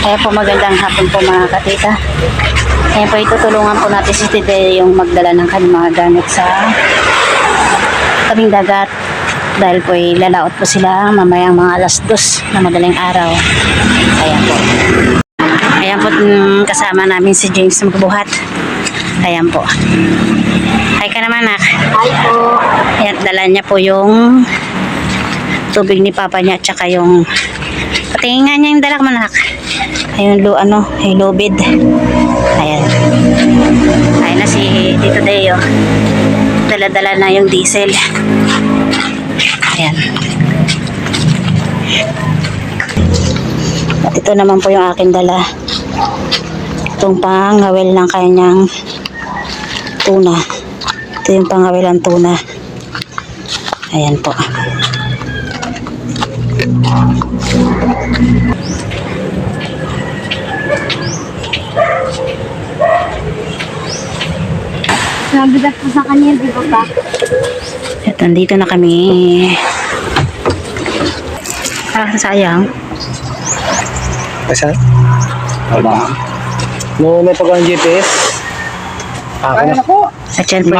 Kaya po magandang hapon po mga katita. Kaya po itutulungan po natin si Tite yung magdala ng kanyang mga gamit sa tabing dagat. Dahil po lalaot po sila mamayang mga alas 2 na madaling araw. Ayan po. Ayan po kasama namin si James magbuhat. Ayan po. Hi ka naman nak. Hi po. Ayan, dala niya po yung tubig ni Papa niya at saka yung patingin nga niya yung dala ko manak. Ayun yung lubid. Ayan. Ayan na si Tito Deo. Dala-dala na yung diesel. Ayan. At ito naman po yung akin dala. Itong pangawil ng kanyang tuna. Ito yung pangawil ng tuna. Ayan po. Nabigat po sa kanya, di ba pa? At nandito na kami. Sayang. Saan? Wala. No, may pagkakang GPS. Kaya na po. At yan po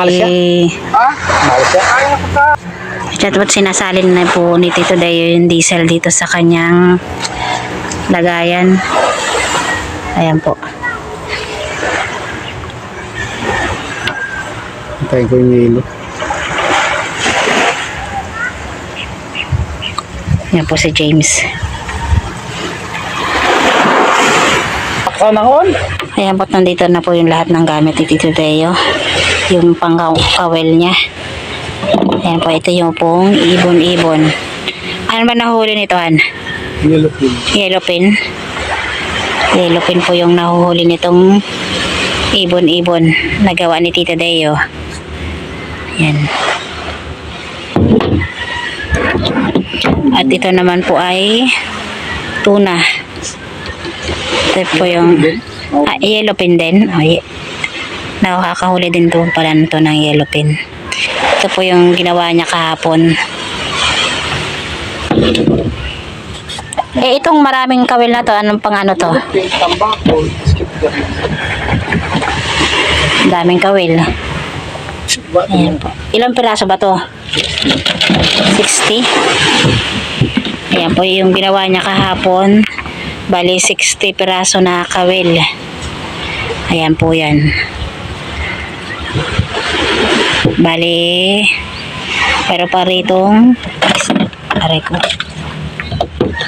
at yan po sinasalin na po ni Tito Dayo yung diesel dito sa kanyang lagayan. Ayan po. Antayin ko yung hilo. Yan po si James. Panahon? Ayan po, nandito na po yung lahat ng gamit ni Tito Deo. Yung pangkawel niya. Ayan po, ito yung pong ibon-ibon. Ano ba nahuli nito, Han? Yellow pin. Yellow pin. Yellow pin po yung nahuhuli nitong ibon-ibon na gawa ni Tito Deo. Ayan. At ito naman po ay tuna. Ito po yung yellow pin din. Nakakahuli din po pala nito ng yellow pin. Ito po yung ginawa niya kahapon. Itong maraming kawil na to, anong pang ano to? Daming kawil. Ayan po. Ilang piraso ba to? 60. Ayan po yung ginawa niya kahapon. Bali 60 piraso na kawil. Ayan po yan. Bali pero pa ritong aray ko.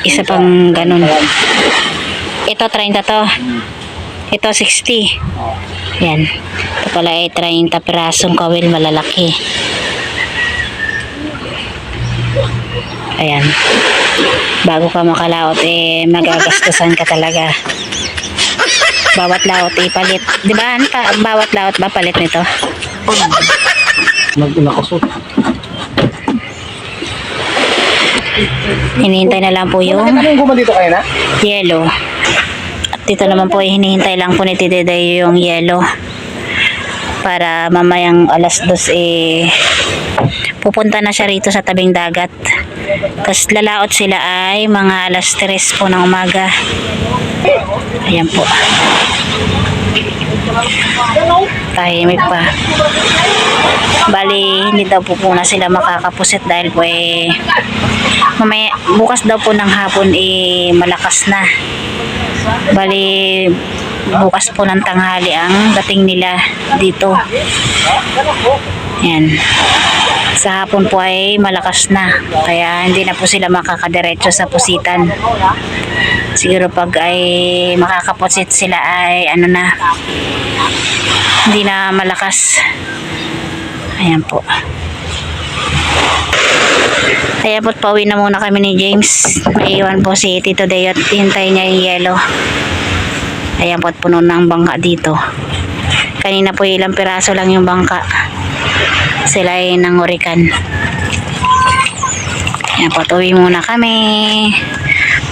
Isa pang ganun. Ito 30 to. Ito 60. Yan. Ito pala ay 30 pirasong kawil malalaki. Ayan. Bago ka makalaot magagastusan ka talaga. Bawat laot ipalit. Di ba? Bawat laot ba palit nito? Nakasot. Hinihintay na lang po yung Anong guma dito kayo na? yellow. At dito naman po hinihintay lang po ni Tito Dayo yung yellow. Para mamayang alas 2 pupunta na siya rito sa tabing dagat. Tapos lalaot sila ay mga alas 3 po ng umaga. Ayan po. Tahimik pa. Bali, hindi daw po na sila makakapusit dahil po mamaya, bukas daw po ng hapon malakas na. Bali, bukas po ng tanghali ang dating nila dito. Yan. Sa hapon po ay malakas na. Kaya hindi na po sila makakadiretso sa pusitan. Siguro pag ay makakapusit sila ay hindi na malakas. Ayan po. Kaya po't pauwi na muna kami ni James. Maiiwan po si Tito Deo at hintay niya yung yelo. Ayan po't puno ng bangka dito. Kanina po ilang piraso lang yung bangka. Sila ay nangurikan. Ayan po't uwi muna kami.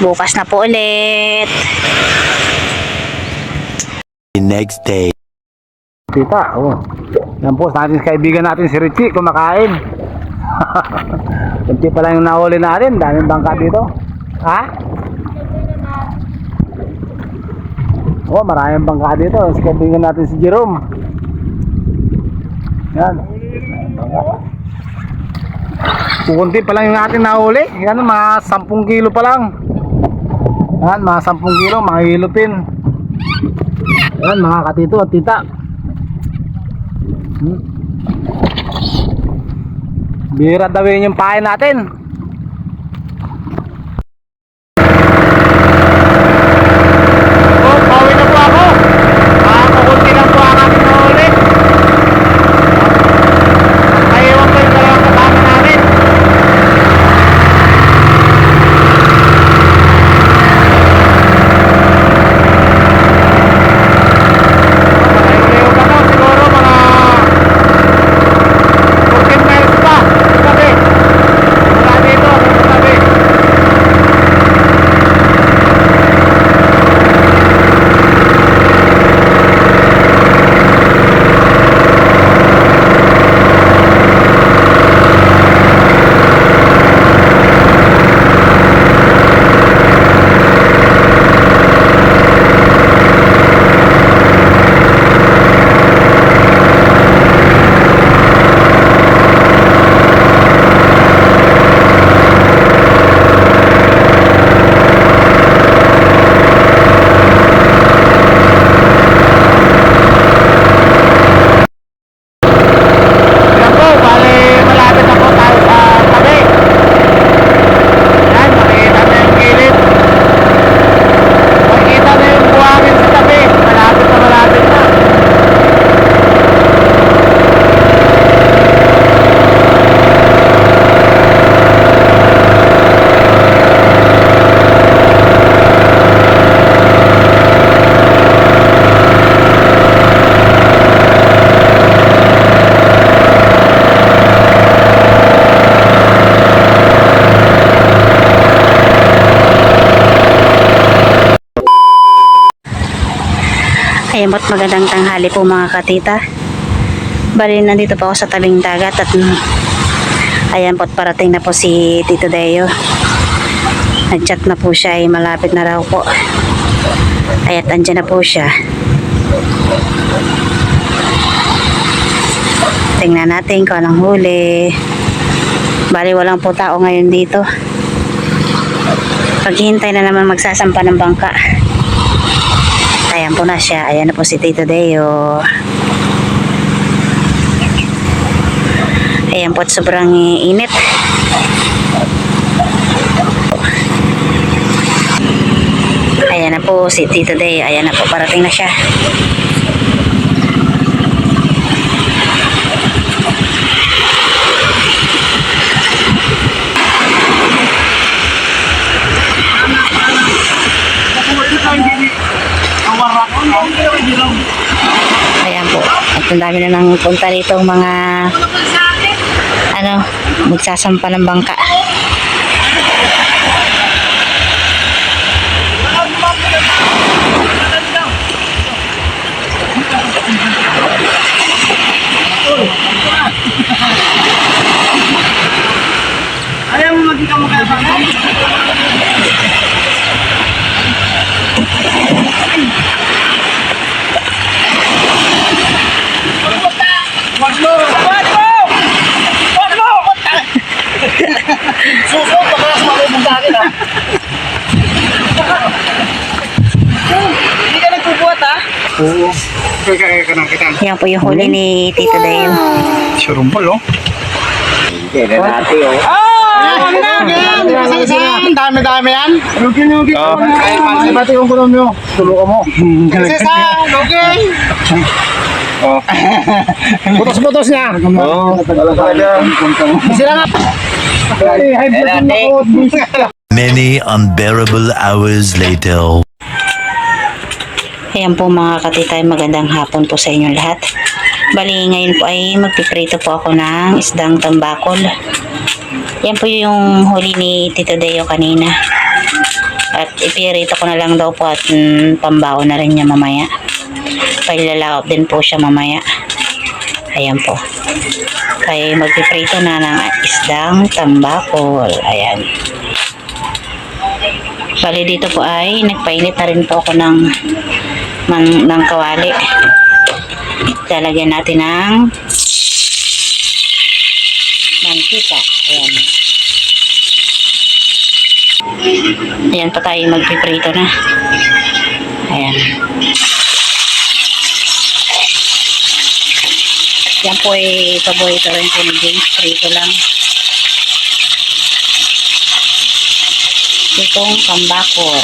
Bukas na po ulit. The next day. Tita, yan po, natin kaibigan natin si Richie kumakain. Kunti pa lang yung nahuli natin, daming bangka dito. Ha? Oh, maraming bangka dito. Tingnan natin si Jerome. Yan. Maraming bangka. Kunti pa lang yung ating nahuli. Yan, mga 10 kilo pa lang. Yan, mga 10 kilo, mga hilupin. Yan, mga katito at tita. Bira dawin yung pahay natin. Oh, pauwi na po ako. Kukunti lang po ang ating nahuli. Naiwan ko yung dalawang kasama namin. Malayo-layo ka na, siguro mga 14 miles pa. Sabi, mula dito, sabi. Yan po, bali malapit na po tayo sa tabi. Yan, makikita na yung gilid. Makikita na yung buhangin sa tabi. Malapit na malapit na. Ayan po't magandang tanghali po mga katita. Bali nandito po ako sa tabing dagat at ayan po't parating na po si Tito Deo. Nag-chat na po siya, ay malapit na raw po. Ay at andyan na po siya. Tingnan natin kung anong huli. Bali walang po tao ngayon dito. Paghihintay na naman magsasampa ng bangka. Ayan po na siya. Ayan na po si Tito Deo. Ayan po at sobrang init. Ayan na po si Tito Deo. Ayan na po, parating na siya. Ayan po. At ang dami na nang punta rito mga magsasampa ng bangka. Ayaw mo maging kamukha ba? Suso, pagkakas makubog sa akin ha. Hindi ka nagpubuhat ha? Oo. Kaya ka nang kita. Yan po yung huli ni Tito Deo. Surumpol oh. Hindi na natin oh. Dami-dami yan. Lugi-lugi ko. Ay, pati kong kunom nyo. Tulungan mo. Isa, lugi. Putos-putos niya. Oo. Sila nga. Many unbearable hours later. Ayan po mga katitay, magandang hapon po sa inyong lahat. Bali ngayon po ay magpiprito po ako ng isdang tambakol. Yan po yung huli ni Tito Deo kanina. At ipirito ko na lang daw po at pambao na rin niya mamaya. Pailalaot din po siya mamaya. Ayan po. Kaya magpiprito na ng isdang tambakol. Ayan. Bali dito po ay nagpainit na rin po ako ng ng kawali. Lalagyan natin ng mantika. Ayan. Ayan pa tayo magpiprito na. Ayan. Yan po ay paborito rin po ni James. Prito lang. Itong tambakol.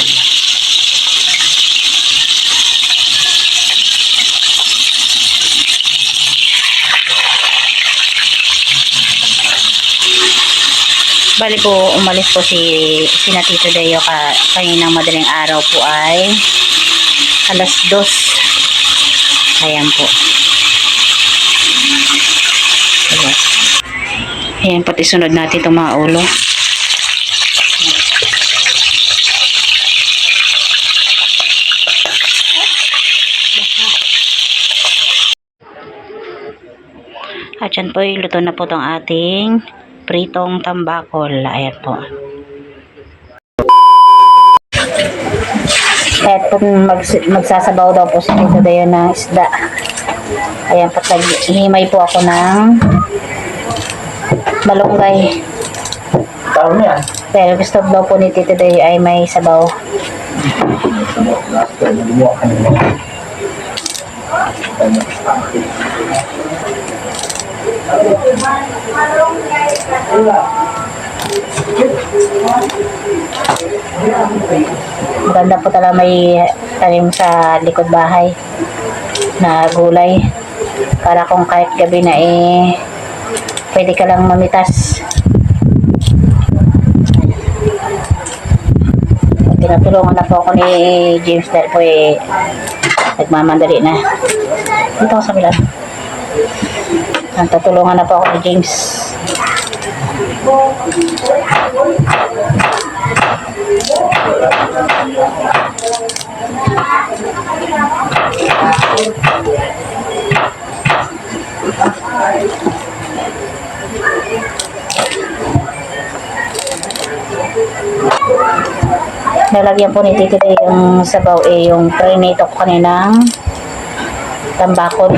Bali po, umalis po si Tito Deo kaninang madaling araw po ay 2:00. Ayan po. Ayan, pati sunod natin itong mga ulo. At yan po, luto na po itong ating pritong tambakol. Ayan po. At po magsasabaw daw po si Tito Deo ng isda. Ayan po, himay po ako ng malunggay. Tao niya. Pero gusto daw po ni Tito Deo ay may sabaw. Maganda po talaga may tanim sa likod bahay na gulay para kung kahit gabi na pwede ka lang mamitas. Tinutulungan na po ako ni James dahil po nagmamandali na. Dito ako sa bilan. Tutulungan na po ako ni James. Nalagyan po ni Tito yung sabaw yung prinito ko kaninang tambakol.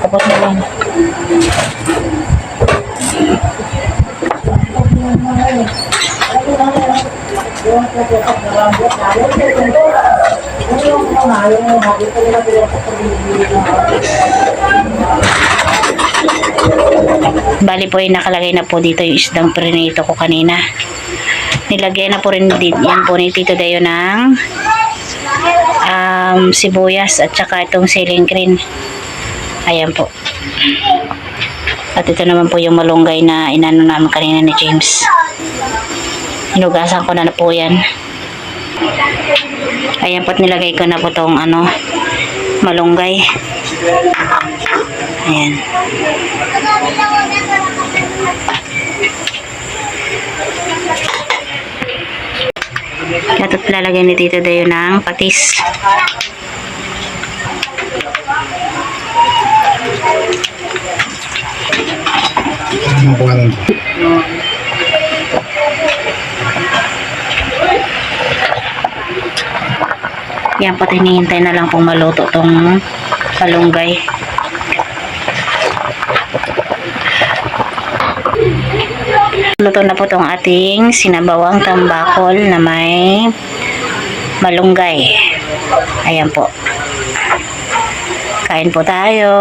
Tapos na yan. Bali po nakalagay na po dito yung isdang prinito ko kanina. Nilagay na po rin dito, yan po ni Tito Deo ng sibuyas at saka itong ceiling green. Ayan po. At ito naman po yung malunggay na inano namin kanina ni James. Hinugasan ko na po yan. Ayan po, nilagay ko na po itong malunggay. Ayan. At lalagay ni Tito Deo ng patis. Yan po, tinihintay na lang pong maluto tong malunggay. Luto na po tong ating sinabawang tambakol na may malunggay. Ayan po. Kain po tayo.